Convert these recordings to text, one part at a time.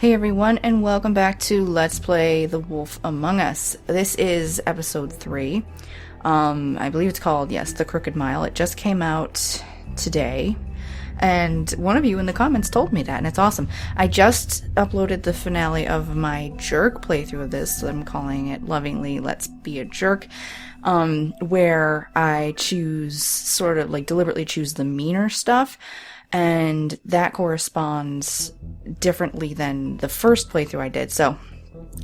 Hey everyone, and welcome back to Let's Play The Wolf Among Us. This is episode 3. I believe it's called, yes, The Crooked Mile. It just came out today, and one of you in the comments told me that, and it's awesome. I just uploaded the finale of my jerk playthrough of this, so I'm calling it lovingly Let's Be a Jerk, where I choose, sort of like deliberately choose the meaner stuff, and that corresponds differently than the first playthrough I did. So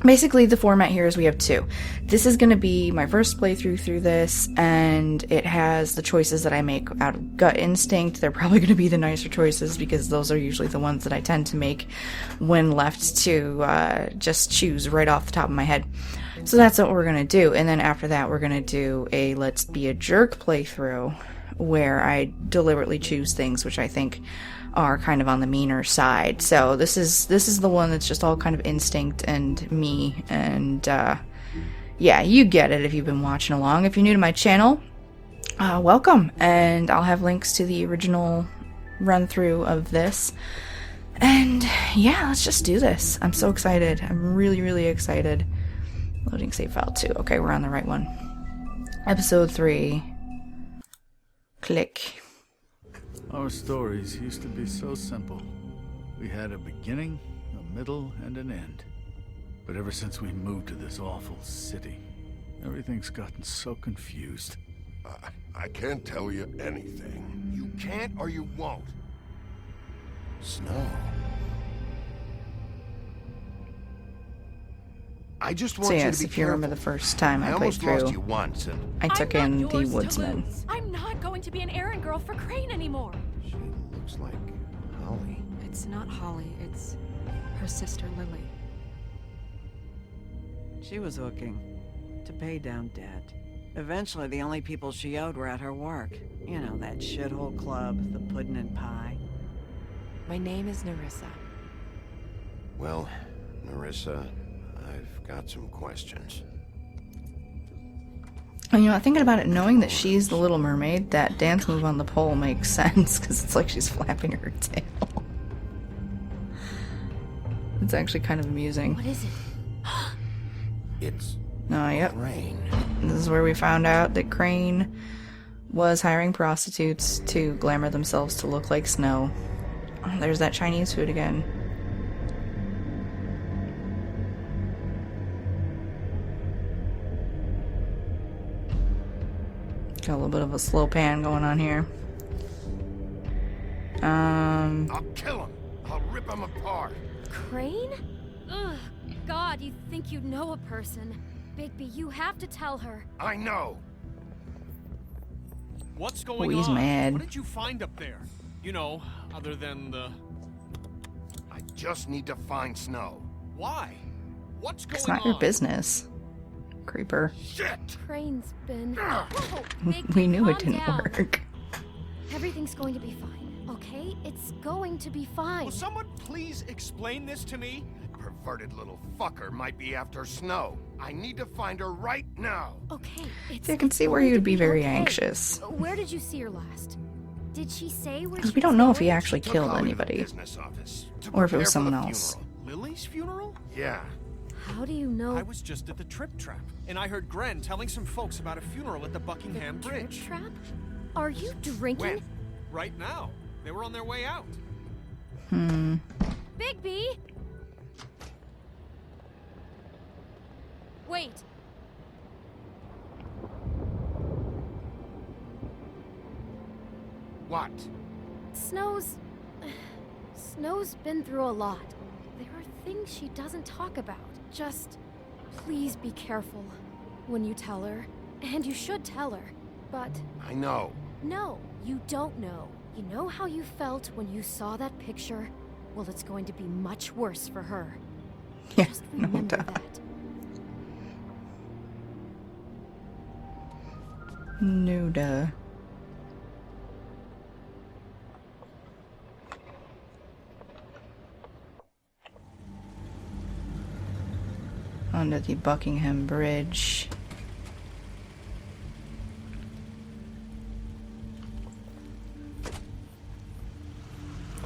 basically the format here is we have two. This is going to be my first playthrough through this, and it has the choices that I make out of gut instinct. They're probably going to be the nicer choices because those are usually the ones that I tend to make when left to just choose right off the top of my head. So that's what we're going to do. And then after that we're going to do a Let's Be a Jerk playthrough where I deliberately choose things which I think are kind of on the meaner side. So this is the one that's just all kind of instinct and me, and yeah, you get it if you've been watching along. If you're new to my channel, welcome, and I'll have links to the original run through of this. And yeah, let's just do this. I'm so excited. I'm really excited. Loading save file 2. Okay, we're on the right one. Episode 3. Click. Our stories used to be so simple. We had a beginning, a middle, and an end. But ever since we moved to this awful city, everything's gotten so confused. I can't tell you anything. You can't or you won't. Snow. I just So want you yes, to be if you remember the careful. first time I played almost lost through, you once, and I took in the woodsman. I'm not going to be an errand girl for Crane anymore. she looks like Holly. It's not Holly, it's her sister Lily. She was hooking to pay down debt. Eventually, the only people she owed were at her work. You know, that shithole club, the pudding and pie. My name is Nerissa. Well, Nerissa, I've got some questions. And you know, thinking about it, knowing that she's the Little Mermaid, that dance move on the pole makes sense, because it's like she's flapping her tail. It's actually kind of amusing. What is it? It's Oh, yep. Crane. This is where we found out that Crane was hiring prostitutes to glamour themselves to look like Snow. Oh, there's that Chinese food again. Got a little bit of a slow pan going on here. I'll kill him. I'll rip him apart. Crane? Ugh, God, you think you know a person. Bigby, you have to tell her. I know. What's going Oh, he's on? mad. What did you find up there? You know, other than the... I just need to find Snow. Why? What's going on? It's not your business, creeper. Shit! Crane's been... Ah. Whoa, Bigby, We knew it calm didn't down. work. Everything's going to be fine, okay? It's going to be fine. Will someone please explain this to me? Perverted little fucker might be after Snow. I need to find her right now. Okay, it's See, I can see where going you'd to be very okay. anxious. Where did you see her last? Did she say where Because she we don't was know if he going? actually Took killed Holly to the anybody. business office to Or if it was prepare for someone the else. funeral. Lily's funeral? Yeah. How do you know? I was just at the Trip Trap, and I heard Gren telling some folks about a funeral at the Buckingham the Bridge. trip trap? Are you drinking? When? Right now. They were on their way out. Bigby! Wait. What? Snow's been through a lot. There are things she doesn't talk about. Just please be careful when you tell her. And you should tell her. But I know. no, you don't know. You know how you felt when you saw that picture? Well, it's going to be much worse for her. Yeah, Just no remember doubt. that. No duh. Under the Buckingham Bridge.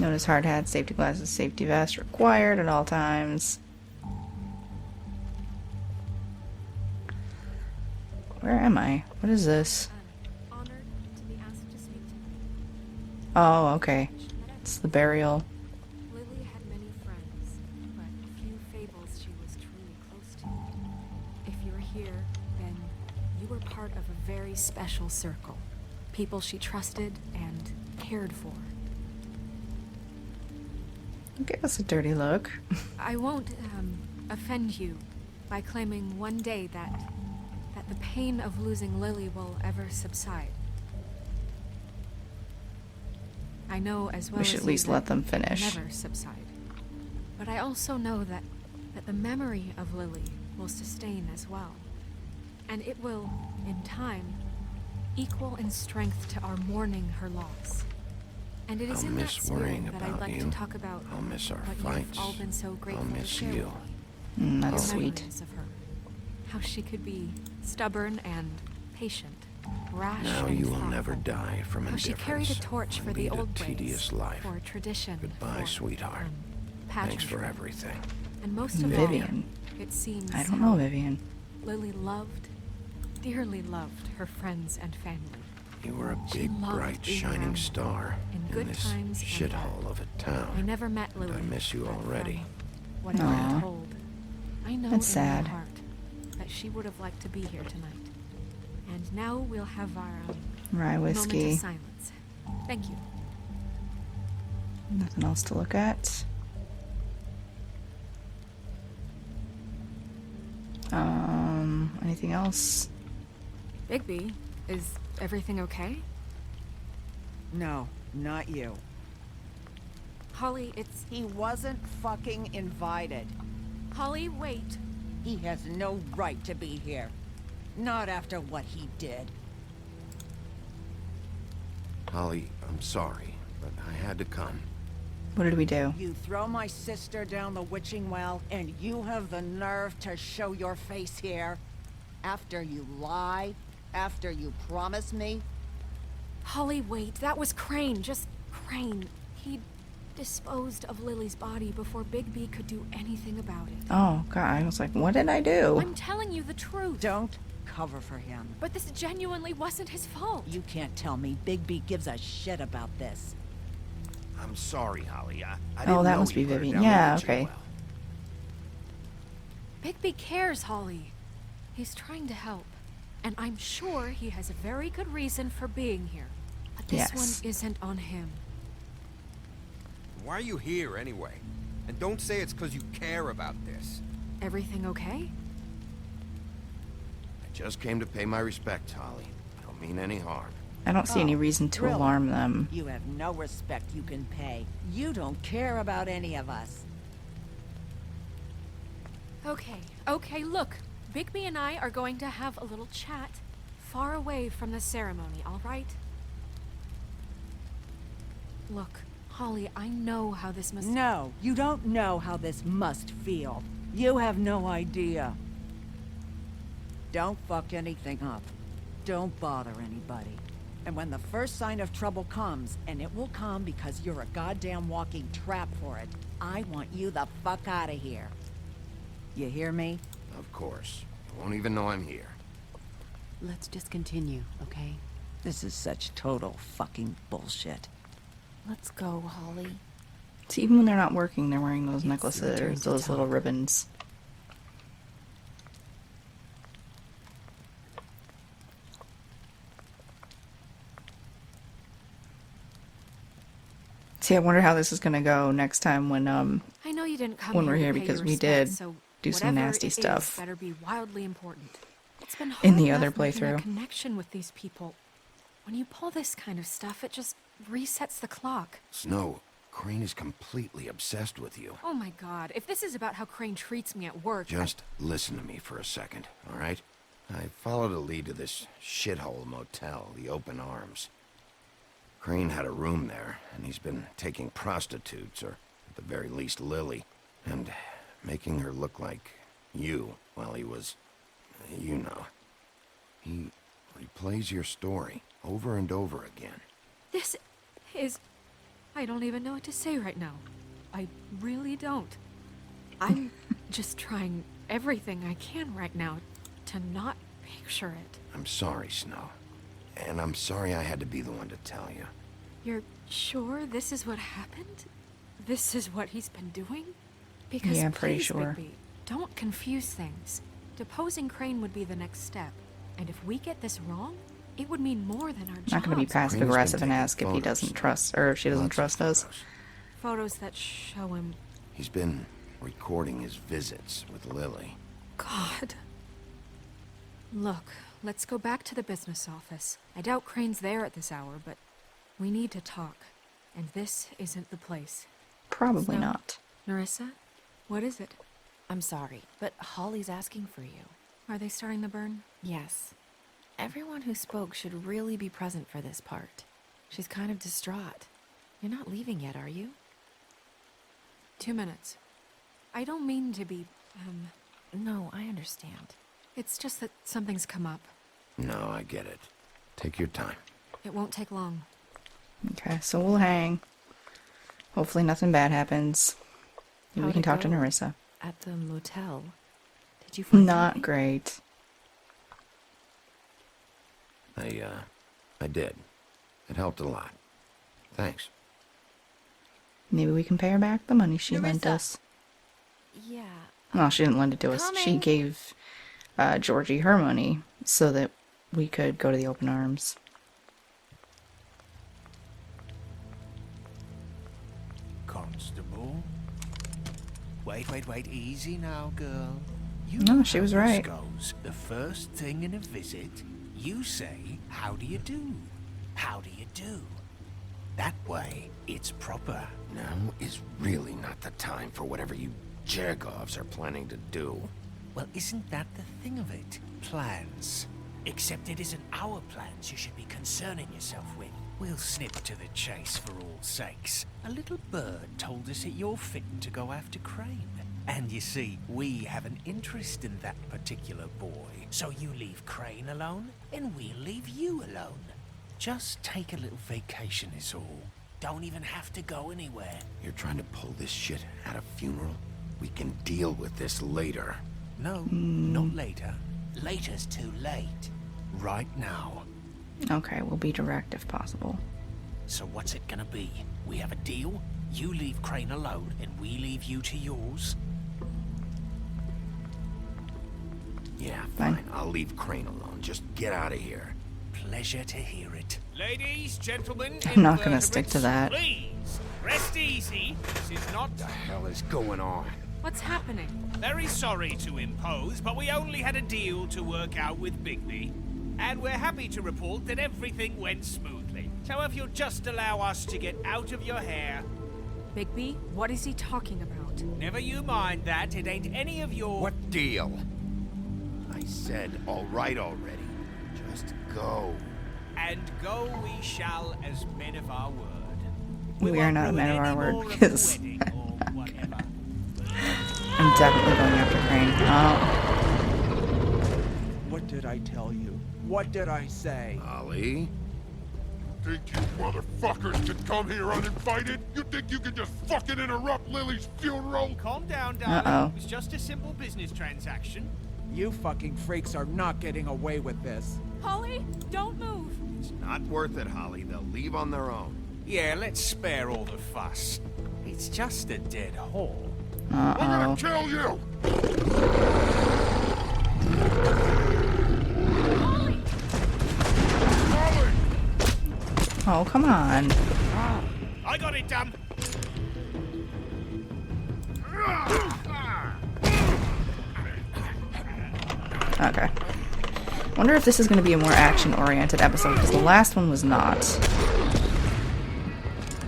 Notice hard hat, safety glasses, safety vest required at all times. Where am I? What is this? Honored to be asked to speak to me. Oh, okay. It's the burial. Lily had many friends, but few fables she was truly close to. If you're here, then you were part of a very special circle. People she trusted and cared for. Give us a dirty look. I won't offend you by claiming one day that the pain of losing Lily will ever subside. I know as well We should as at least you let that them it finish. will never subside. But I also know that the memory of Lily will sustain as well. And it will, in time, equal in strength to our mourning her loss. And it is I'll in that miss worrying spirit that I'd about like you. to talk about I'll miss our what fights. you've all been so grateful I'll miss to share you. with me. That's Your sweet. memories of her. How she could be stubborn and patient, rash Now and you will thoughtful. never die from How she indifference. carried a torch and for the lead old a tedious ways, life. for tradition, Goodbye, for, sweetheart. Thanks for pageantry. everything. And most of Vivian. all, it seems I don't how know, Vivian. Lily loved, dearly loved her friends and family. You were a She big, loved bright, being shining around them, star in in good this times and shithole bad. of a town. I never met Lily. I miss you but already. from what I've Aw. been told, I know That's in sad. my heart that she would have liked to be here tonight. And now we'll have our Rye moment whiskey. of silence. Thank you. Nothing else to look at. Anything else? Bigby, is everything okay? No, not you. Holly, it's... He wasn't fucking invited. Holly, wait. He has no right to be here. Not after what he did. Holly, I'm sorry, but I had to come. What did we do? You throw my sister down the witching well, and you have the nerve to show your face here? After you lie? After you promise me? Holly, wait. That was Crane. Just Crane. He disposed of Lily's body before Bigby could do anything about it. Oh, God. I was like, what did I do? I'm telling you the truth. Don't cover for him. But this genuinely wasn't his fault. You can't tell me Bigby gives a shit about this. I'm sorry, Holly. I Oh, didn't that know must you be put her Vivian. down the Yeah, witching okay. well. Bigby cares, Holly. He's trying to help. And I'm sure he has a very good reason for being here. But this Yes. one isn't on him. Why are you here, anyway? And don't say it's because you care about this. Everything okay? I just came to pay my respects, Holly. I don't mean any harm. I don't see any Oh, reason to really? alarm them. You have no respect you can pay. You don't care about any of us. Okay, look. Bigby and I are going to have a little chat far away from the ceremony, all right? Look, Holly, I know how this must... No, you don't know how this must feel. You have no idea. Don't fuck anything up. Don't bother anybody. And when the first sign of trouble comes, and it will come because you're a goddamn walking trap for it, I want you the fuck out of here. You hear me? Of course. You won't even know I'm here. Let's just continue, okay? This is such total fucking bullshit. Let's go, Holly. See, even when they're not working, they're wearing those It's your necklaces, turn to those little talk. ribbons. See, I wonder how this is gonna go next time when I know you didn't come when here we're to here pay because your we respects, did so do some whatever nasty it is stuff better be wildly important. It's been hard in the other enough making a playthrough. connection with these people. When you pull this kind of stuff, it just resets the clock. Snow, Crane is completely obsessed with you. Oh my god, if this is about how Crane treats me at work... Just listen to me for a second, all right? I followed a lead to this shithole motel, the Open Arms. Crane had a room there, and he's been taking prostitutes, or at the very least Lily, and making her look like you while he was, you know. He replays your story over and over again. This is I don't even know what to say right now. I really don't. I'm just trying everything I can right now to not picture it. I'm sorry, Snow. And I'm sorry I had to be the one to tell you. You're sure this is what happened? This is what he's been doing? Because Yeah, I'm pretty please, sure. Bigby, don't confuse things. Deposing Crane would be the next step. And if we get this wrong, it would mean more than our jobs. Not gonna be passive Crane's been aggressive and taking ask if he photos, doesn't Snow. trust, or if she doesn't Lots of trust us. photos. Photos that show him. He's been recording his visits with Lily. God. Look, let's go back to the business office. I doubt Crane's there at this hour, but we need to talk. And this isn't the place. Probably So- not. Narissa, what is it? I'm sorry, but Holly's asking for you. Are they starting the burn? Yes. Everyone who spoke should really be present for this part. She's kind of distraught. You're not leaving yet, are you? 2 minutes. I don't mean to be, No, I understand. it's just that something's come up. No, I get it. Take your time. It won't take long. Okay, so we'll hang. Hopefully nothing bad happens. Maybe we How'd can it talk to go? Narissa. At the motel. Did you find Not anything? great. I did. It helped a lot. Thanks. Maybe we can pay her back the money she lent Narissa. us. Yeah. Well, she didn't lend it to us. She Coming. gave Georgie her money so that we could go to the open arms. Constable? Wait, easy now, girl. You No, know she how was this right. goes. The first thing in a visit, you say, how do you do? How do you do? That way, it's proper. Now is really not the time for whatever you jerk-offs are planning to do. Well, isn't that the thing of it? Plans. Except it isn't our plans you should be concerning yourself with. We'll snip to the chase for all sakes. A little bird told us that you're fitting to go after Crane. And you see, we have an interest in that particular boy. So you leave Crane alone, and we'll leave you alone. Just take a little vacation is all. Don't even have to go anywhere. You're trying to pull this shit at a funeral? We can deal with this later. No, not later. Later's too late. Right now. Okay, we'll be direct if possible. So what's it gonna be? We have a deal? You leave Crane alone, and we leave you to yours? Yeah, Fine. fine. I'll leave Crane alone. Just get out of here. Pleasure to hear it. Ladies, gentlemen, I'm not gonna stick to that. Please, rest easy. This is not... What the hell is going on? What's happening? Very sorry to impose, but we only had a deal to work out with Bigby. And we're happy to report that everything went smoothly. So if you'll just allow us to get out of your hair... Bigby, what is he talking about? Never you mind that, it ain't any of your... What deal? I said all right already. Just go. And go we shall as men of our word. We are won't not ruin men of our any word, more of the because- wedding or whatever. I'm definitely going after Crane. Oh, What did I tell you? What did I say? Ollie? Think you motherfuckers could come here uninvited? You think you can just fucking interrupt Lily's funeral? Calm down, darling. Uh-oh. It was just a simple business transaction. You fucking freaks are not getting away with this. Holly, don't move. It's not worth it, Holly. They'll leave on their own. Yeah, let's spare all the fuss. It's just a dead hall. We're uh-oh. gonna kill you! Holly! Oh, come on. I got it, damn. Okay. Wonder if this is going to be a more action-oriented episode, because the last one was not.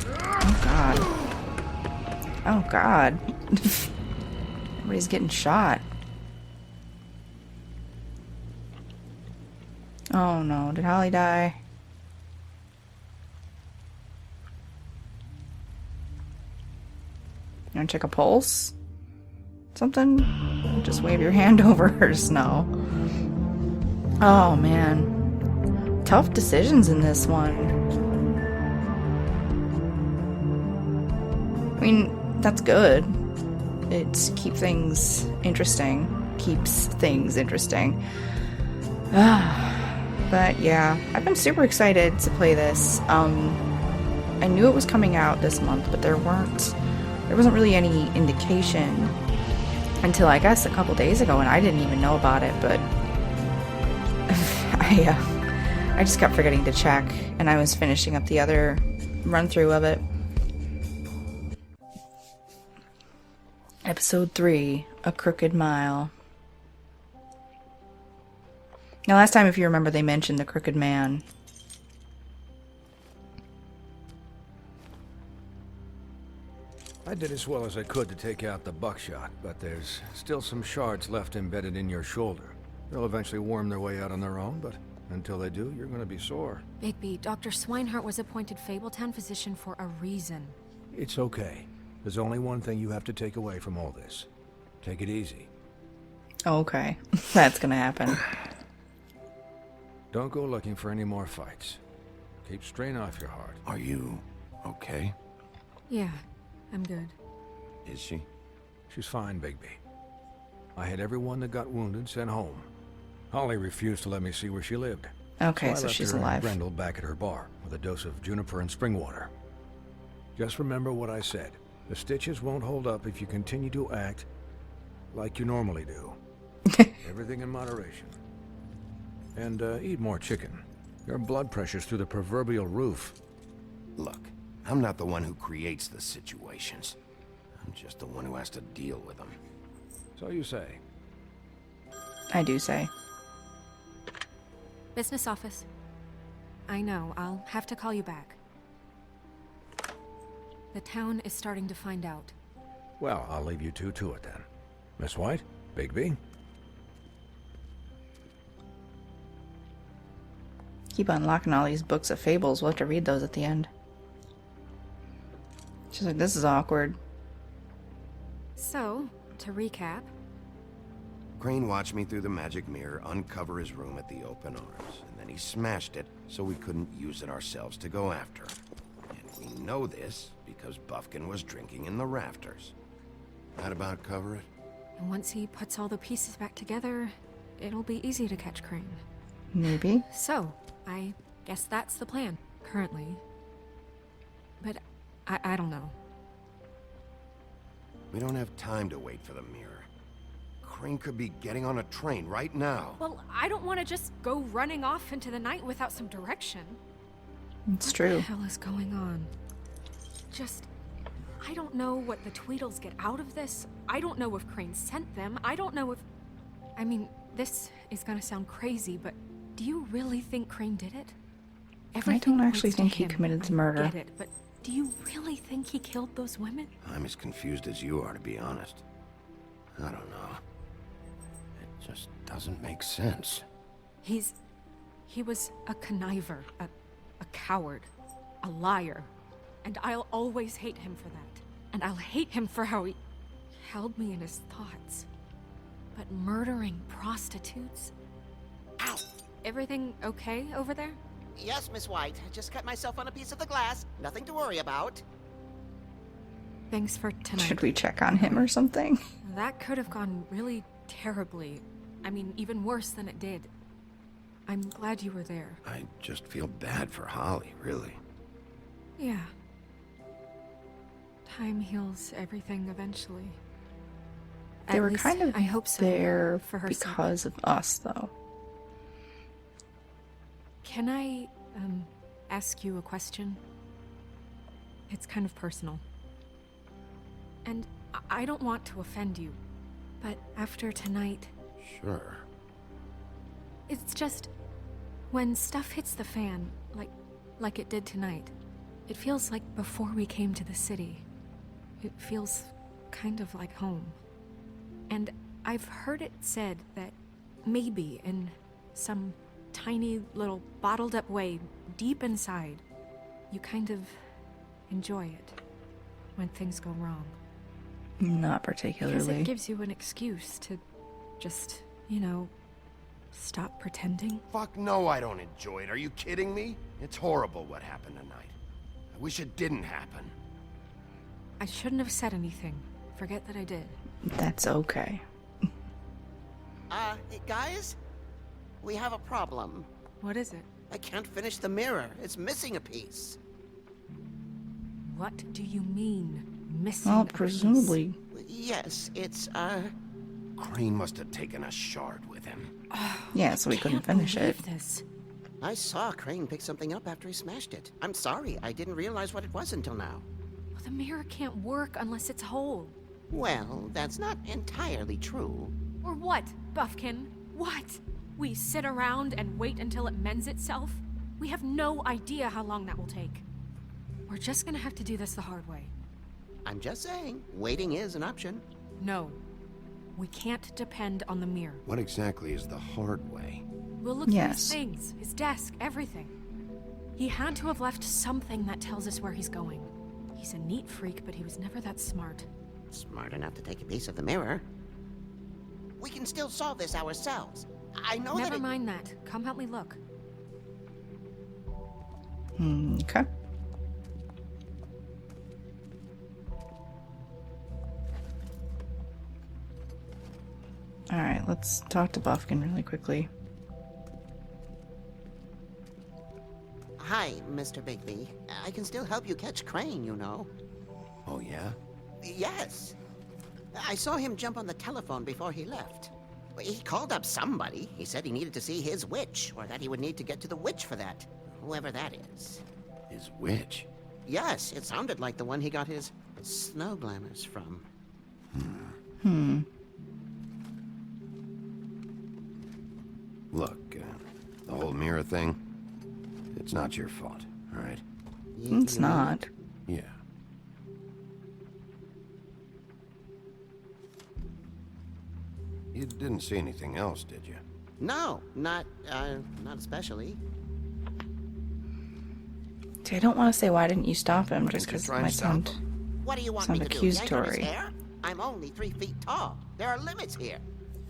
Oh, God. Oh, God. Everybody's getting shot. Oh, no. Did Holly die? You want to check a pulse? Something? Just wave your hand over her, Snow. Oh, man. Tough decisions in this one. mean, that's good. It keeps things interesting. But yeah, I've been super excited to play this. I knew it was coming out this month, but there wasn't really any indication until I guess a couple days ago, and I didn't even know about it, but I just kept forgetting to check, and I was finishing up the other run-through of it. Episode 3, A Crooked Mile. Now, last time, if you remember, they mentioned the Crooked Man. I did as well as I could to take out the buckshot, but there's still some shards left embedded in your shoulder. They'll eventually worm their way out on their own, but until they do, you're gonna be sore. Bigby, Dr. Swinehart was appointed Fabletown physician for a reason. It's okay. There's only one thing you have to take away from all this. Take it easy. Okay, that's gonna happen. Don't go looking for any more fights. Keep strain off your heart. Are you okay? Yeah, I'm good. Is she? She's fine, Bigby. I had everyone that got wounded sent home. Holly refused to let me see where she lived. Okay, so I left she's her and alive. Grendel back at her bar with a dose of juniper and spring water. Just remember what I said. The stitches won't hold up if you continue to act like you normally do. Everything in moderation. And eat more chicken. Your blood pressure's through the proverbial roof. Look, I'm not the one who creates the situations. I'm just the one who has to deal with them. So you say. I do say. Business office. I know, I'll have to call you back. The town is starting to find out. Well, I'll leave you two to it then. Miss White, Bigby. Keep unlocking all these books of fables. We'll have to read those at the end. She's like, this is awkward. So, to recap. Crane watched me through the magic mirror uncover his room at the open arms, and then he smashed it so we couldn't use it ourselves to go after him. And we know this because Buffkin was drinking in the rafters. That about cover it? And once he puts all the pieces back together, it'll be easy to catch Crane. Maybe. So, I guess that's the plan, currently. But I don't know. We don't have time to wait for the mirror. Crane could be getting on a train right now. Well, I don't want to just go running off into the night without some direction. It's true. What the hell is going on? I don't know what the Tweedles get out of this. I don't know if Crane sent them. I don't know if... I mean, this is gonna sound crazy, but do you really think Crane did it? I don't actually think he committed the murder. I get it, but do you really think he killed those women? I'm as confused as you are, to be honest. I don't know. It just doesn't make sense. He was a conniver, a coward, a liar. And I'll always hate him for that. And I'll hate him for how he held me in his thoughts. But murdering prostitutes? Ow! Everything okay over there? Yes, Miss White. I just cut myself on a piece of the glass. Nothing to worry about. Thanks for tonight. Should we check on him or something? That could have gone really terribly. I mean, even worse than it did. I'm glad you were there. I just feel bad for Holly, really. Yeah. Time heals everything eventually. They were kind of I hope so, there for her because sake. of us, though. Can I, ask you a question? It's kind of personal. And I don't want to offend you, but after tonight... Sure. It's just... when stuff hits the fan, like it did tonight, it feels like before we came to the city. It feels kind of like home. And I've heard it said that maybe in some tiny little bottled up way deep inside, you kind of enjoy it when things go wrong. Not Because particularly. it gives you an excuse to just, stop pretending. Fuck no, I don't enjoy it. Are you kidding me? It's horrible what happened tonight. I wish it didn't happen. I shouldn't have said anything. Forget that I did. That's okay. Guys? We have a problem. What is it? I can't finish the mirror. It's missing a piece. What do you mean, missing Well, a presumably. Yes, it's, Crane must have taken a shard with him. Yeah, so we couldn't finish it. This. I saw Crane pick something up after he smashed it. I'm sorry, I didn't realize what it was until now. Well, the mirror can't work unless it's whole. Well, that's not entirely true. Or what, Buffkin? What? We sit around and wait until it mends itself? We have no idea how long that will take. We're just gonna have to do this the hard way. I'm just saying, waiting is an option. No. We can't depend on the mirror. What exactly is the hard way? We'll look through his things, his desk, everything. He had to have left something that tells us where he's going. He's a neat freak, but he was never that smart. Smart enough to take a piece of the mirror. We can still solve this ourselves. I know Never mind that. Come help me look. Okay. Alright, let's talk to Buffkin really quickly. Hi, Mr. Bigby. I can still help you catch Crane, you know. Oh, yeah? Yes. I saw him jump on the telephone before he left. He called up somebody. He said he needed to see his witch, or that he would need to get to the witch for that. Whoever that is. His witch? Yes, it sounded like the one he got his snow glamours from. Look, the whole mirror thing, it's not your fault, all right? It's not. Yeah. You didn't see anything else, did you? No, not especially. See, I don't want to say why didn't you stop him, just because it try and might stop sound... What do you want Sounds me to do? Yank on his accusatory. hair? I'm only 3 feet tall. There are limits here.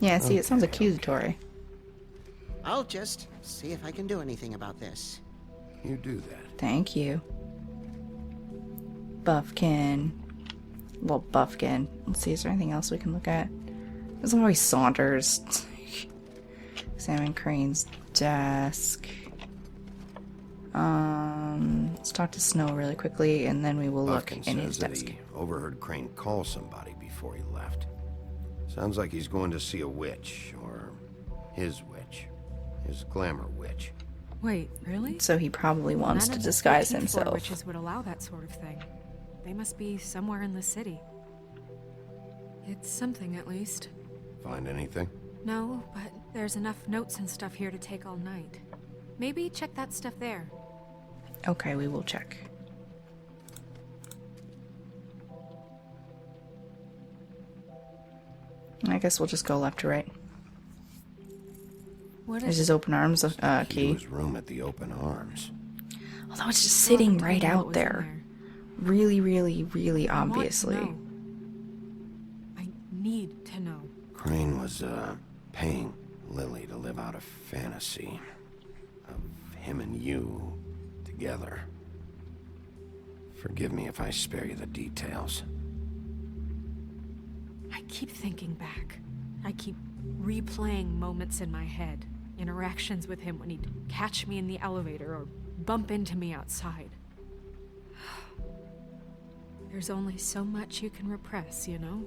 Yeah, see, it sounds accusatory. I'll just see if I can do anything about this. You do that. Thank you. Buffkin. Well, Buffkin. Let's see, is there anything else we can look at? There's always Saunders. Examine Crane's desk. Let's talk to Snow really quickly, and then we will look Buffkin in his says that desk. he overheard Crane call somebody before he left. Sounds like he's going to see a witch, or his witch. His glamour witch. Wait, really? So he probably wants None to of the disguise 14 floor himself. witches would allow that sort of thing. They must be somewhere in the city. It's something, at least. Find anything? No, but there's enough notes and stuff here to take all night. Maybe check that stuff there. Okay, we will check. I guess we'll just go left to right. What There's is his open arms key. His room at the open arms. Although it's just sitting right out there. Really, really, really obviously. I need to know. Crane was, paying Lily to live out a fantasy of him and you together. Forgive me if I spare you the details. I keep thinking back. I keep replaying moments in my head. Interactions with him when he'd catch me in the elevator or bump into me outside. There's only so much you can repress, you know?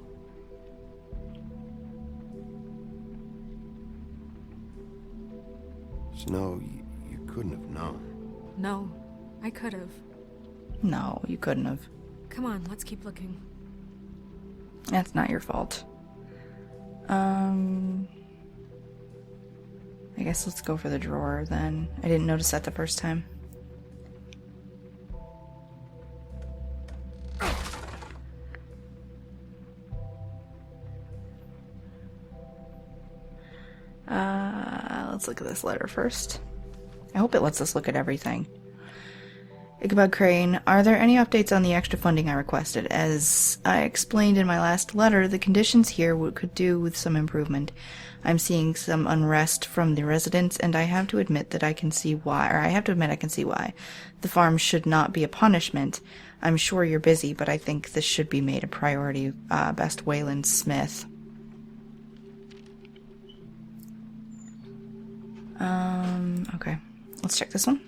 Snow, you couldn't have known. No, I could have. No, you couldn't have. Come on, let's keep looking. That's not your fault. I guess let's go for the drawer then. I didn't notice that the first time. Let's look at this letter first. I hope it lets us look at everything. Ichabod Crane, are there any updates on the extra funding I requested? As I explained in my last letter, the conditions here could do with some improvement. I'm seeing some unrest from the residents, and I have to admit that I can see why, or I have to admit I can see why. The farm should not be a punishment. I'm sure you're busy, but I think this should be made a priority. Best Wayland Smith. Okay. Let's check this one.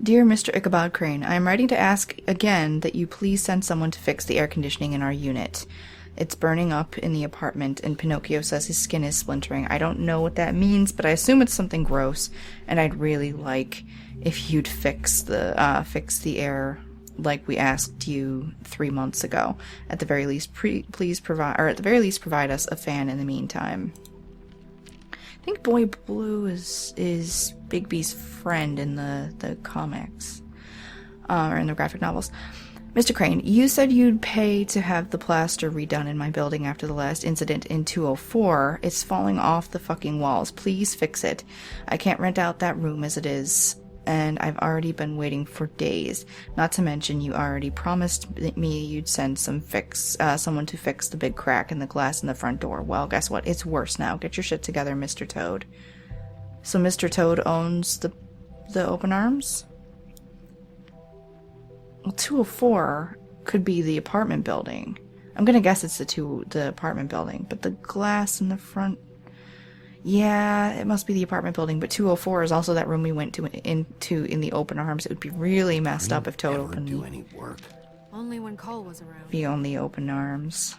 Dear Mr. Ichabod Crane, I am writing to ask again that you please send someone to fix the air conditioning in our unit. It's burning up in the apartment, and Pinocchio says his skin is splintering. I don't know what that means, but I assume it's something gross, and I'd really like if you'd fix the air like we asked you 3 months ago. At the very least, please provide us a fan in the meantime. I think Boy Blue is Bigby's friend in the comics, or in the graphic novels. Mr. Crane, you said you'd pay to have the plaster redone in my building after the last incident in 204. It's falling off the fucking walls. Please fix it. I can't rent out that room as it is, and I've already been waiting for days. Not to mention, you already promised me you'd send someone to fix the big crack in the glass in the front door. Well, guess what? It's worse now. Get your shit together, Mr. Toad. So Mr. Toad owns the open arms? Well, 204 could be the apartment building. I'm gonna guess it's the apartment building, but the glass in the front... Yeah, it must be the apartment building, but 204 is also that room we went into in the open arms. It would be really messed up if Toad opened do any work? Only when Cole was around. Be on the open arms.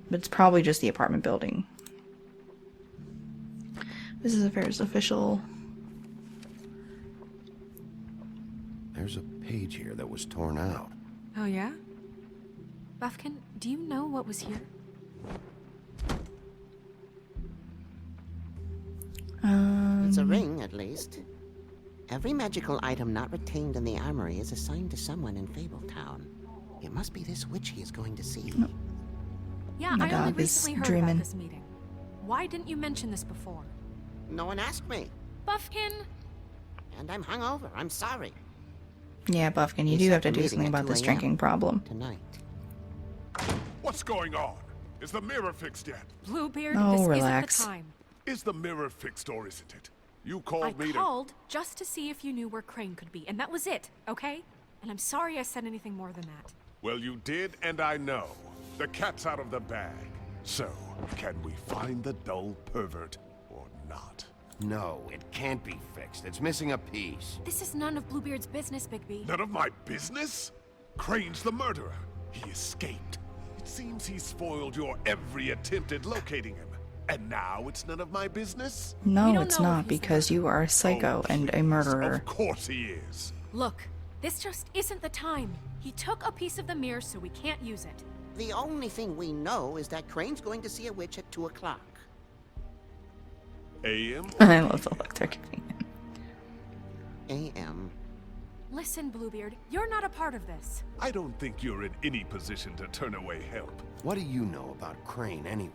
But it's probably just the apartment building. This is Affairs official. There's a page here that was torn out. Oh, yeah? Buffkin, do you know what was here? It's a ring, at least. Every magical item not retained in the armory is assigned to someone in Fabletown. It must be this witch he is going to see. No. Yeah, My I dog only is recently heard dreaming. about this meeting. Why didn't you mention this before? No one asked me. Buffkin! And I'm hungover. I'm sorry. Yeah, Buffkin, you do have to do something about this drinking problem. Tonight. What's going on? Is the mirror fixed yet? Bluebeard, Oh, this relax. isn't the time. Is the mirror fixed or isn't it? You I called me to... called just to see if you knew where Crane could be, and that was it, okay? And I'm sorry I said anything more than that. Well, you did, and I know. The cat's out of the bag. So, can we find the dull pervert or not? No, it can't be fixed. It's missing a piece. This is none of Bluebeard's business, Bigby. None of my business? Crane's the murderer. He escaped. It seems he spoiled your every attempt at locating him. And now it's none of my business? No, it's not, because you are a psycho and a murderer. Of course he is. Look, this just isn't the time. He took a piece of the mirror, so we can't use it. The only thing we know is that Crane's going to see a witch at 2 o'clock. A.M.? I love the look they're giving him. A.M. Listen, Bluebeard, you're not a part of this. I don't think you're in any position to turn away help. What do you know about Crane anyway?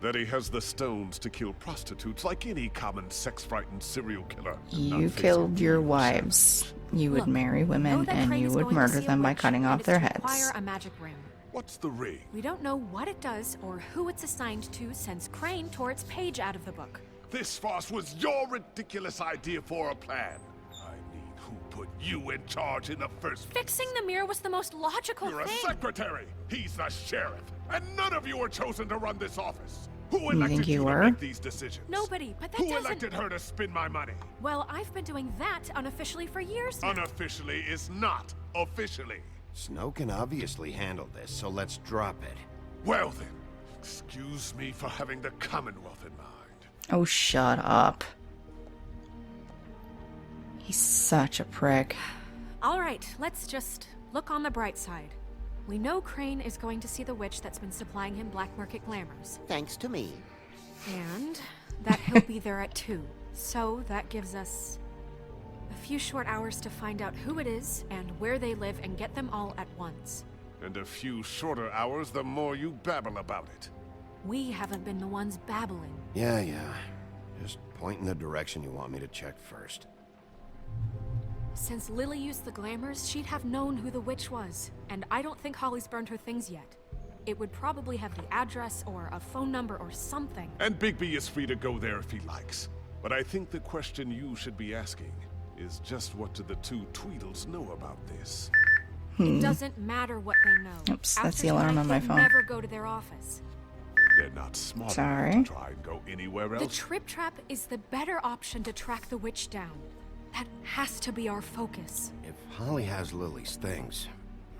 That he has the stones to kill prostitutes like any common sex-frightened serial killer. You killed your wives. You would marry women and you would murder them by cutting off their heads. Acquire a magic ring. What's the ring? We don't know what it does or who it's assigned to since Crane tore its page out of the book. This farce was your ridiculous idea for a plan. I mean, who put you in charge in the first place? Fixing the mirror was the most logical You're thing. a secretary. He's the sheriff. And none of you were chosen to run this office. Who You elected think you to were? make these decisions? Nobody, but that Who doesn't... elected her to spend my money? Well, I've been doing that unofficially for years now. Unofficially is not officially. Snow can obviously handle this, so let's drop it. Well then, excuse me for having the Commonwealth in mind. Oh, shut up. He's such a prick. All right, let's just look on the bright side. We know Crane is going to see the witch that's been supplying him black market glamours. Thanks to me. And that he'll be there at 2. So that gives us a few short hours to find out who it is and where they live and get them all at once. And a few shorter hours, the more you babble about it. We haven't been the ones babbling. Yeah. Just point in the direction you want me to check first. Since Lily used the glamours, she'd have known who the witch was. And I don't think Holly's burned her things yet. It would probably have the address or a phone number or something. And Bigby is free to go there if he likes. But I think the question you should be asking is just what do the two Tweedles know about this? It doesn't matter what they know. Oops, that's the alarm on my phone. Never go to their office. They're not smart Sorry. enough to try and go anywhere else. The trip trap is the better option to track the witch down. That has to be our focus. If Holly has Lily's things,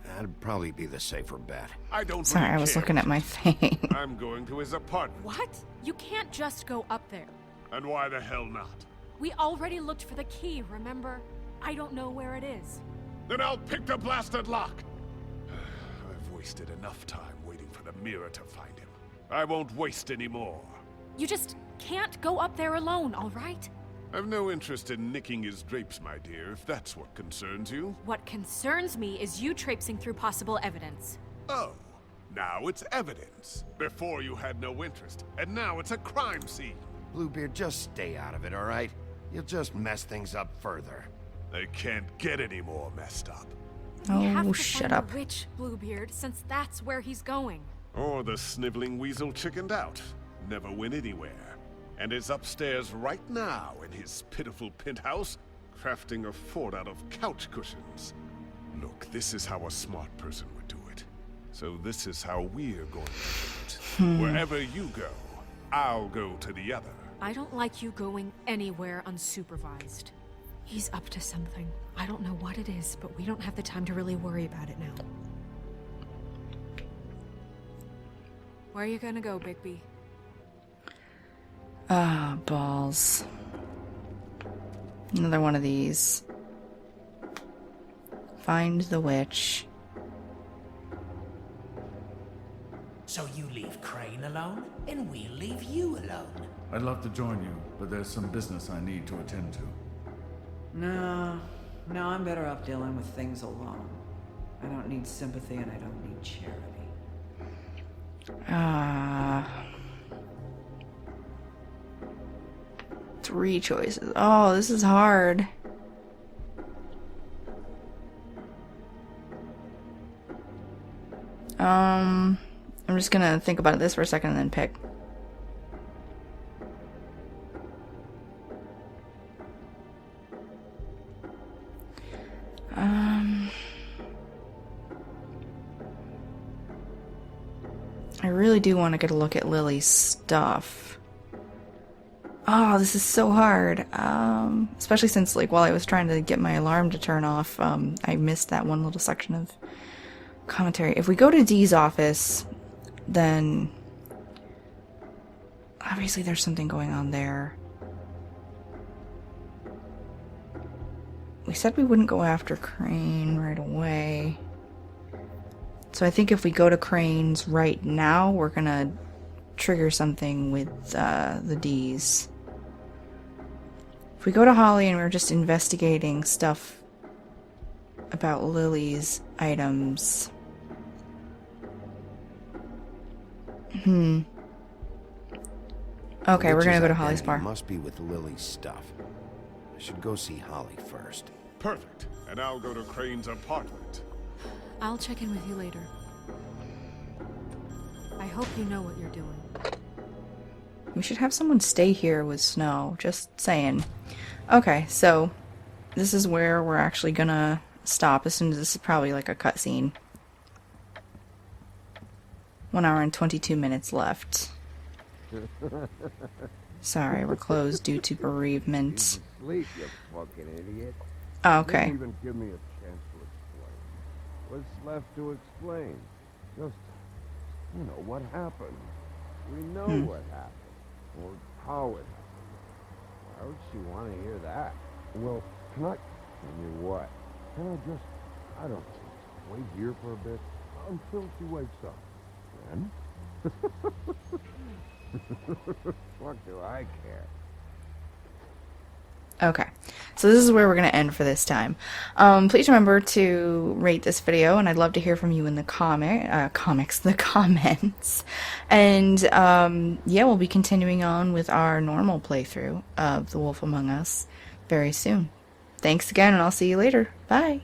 that'd probably be the safer bet. I don't Sorry, really I was care looking at my thing. I'm going to his apartment. What? You can't just go up there. And why the hell not? We already looked for the key, remember? I don't know where it is. Then I'll pick the blasted lock. I've wasted enough time waiting for the mirror to find him. I won't waste any more. You just can't go up there alone, all right? I've no interest in nicking his drapes, my dear, if that's what concerns you. What concerns me is you traipsing through possible evidence. Oh, now it's evidence. Before you had no interest, and now it's a crime scene. Bluebeard, just stay out of it, all right? You'll just mess things up further. They can't get any more messed up. We have Oh, to shut find up. the witch, Bluebeard, since that's where he's going. Or the sniveling weasel chickened out. Never went anywhere. And is upstairs right now in his pitiful penthouse, crafting a fort out of couch cushions. Look, this is how a smart person would do it. So this is how we're going to do it. Wherever you go, I'll go to the other. I don't like you going anywhere unsupervised. He's up to something. I don't know what it is, but we don't have the time to really worry about it now. Where are you gonna go, Bigby? Ah, balls. Another one of these. Find the witch. So you leave Crane alone, and we'll leave you alone. I'd love to join you, but there's some business I need to attend to. No, I'm better off dealing with things alone. I don't need sympathy and I don't need charity. Three choices. Oh, this is hard. I'm just gonna think about this for a second and then pick. I really do want to get a look at Lily's stuff. Oh, this is so hard. Especially since, like, while I was trying to get my alarm to turn off, I missed that one little section of commentary. If we go to Dee's office, then obviously there's something going on there. We said we wouldn't go after Crane right away. So I think if we go to Crane's right now, we're gonna trigger something with the D's. If we go to Holly and we're just investigating stuff about Lily's items. Okay, we're gonna go to Holly's bar. Must be with Lily's stuff. I should go see Holly first. Perfect. And I'll go to Crane's apartment. I'll check in with you later. I hope you know what you're doing. We should have someone stay here with Snow, just saying. Okay, so this is where we're actually gonna stop as soon as this is probably like a cutscene. 1 hour and 22 minutes left. Sorry, we're closed due to bereavement. Sleep, you fucking idiot. Okay. You didn't even give me a chance to explain. What's left to explain? Just, you know, what happened. We know what happened. Or how it happened. Why would she want to hear that? Well, can I... Tell you what. Can I just... I don't know. Wait here for a bit until she wakes up. Then? What do I care? Okay, so this is where we're going to end for this time. Please remember to rate this video, and I'd love to hear from you in the comments. And yeah, we'll be continuing on with our normal playthrough of The Wolf Among Us very soon. Thanks again, and I'll see you later. Bye.